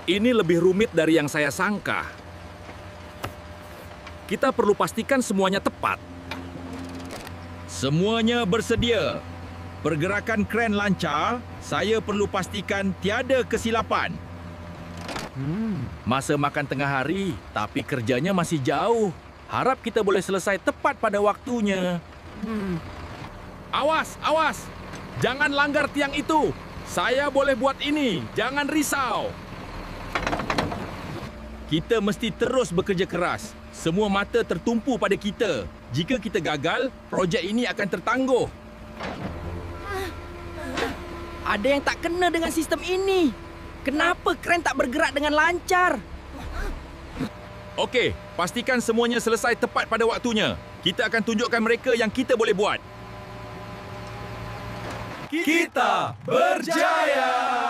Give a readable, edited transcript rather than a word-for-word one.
Ini lebih rumit dari yang saya sangka. Kita perlu pastikan semuanya tepat. Semuanya bersedia. Pergerakan kren lancar, saya perlu pastikan tiada kesilapan. Masa makan tengah hari, tapi kerjanya masih jauh. Harap kita boleh selesai tepat pada waktunya. Awas, awas! Jangan langgar tiang itu. Saya boleh buat ini. Jangan risau. Kita mesti terus bekerja keras. Semua mata tertumpu pada kita. Jika kita gagal, projek ini akan tertangguh. Ada yang tak kena dengan sistem ini. Kenapa kren tak bergerak dengan lancar? Okey, pastikan semuanya selesai tepat pada waktunya. Kita akan tunjukkan mereka yang kita boleh buat. Kita berjaya!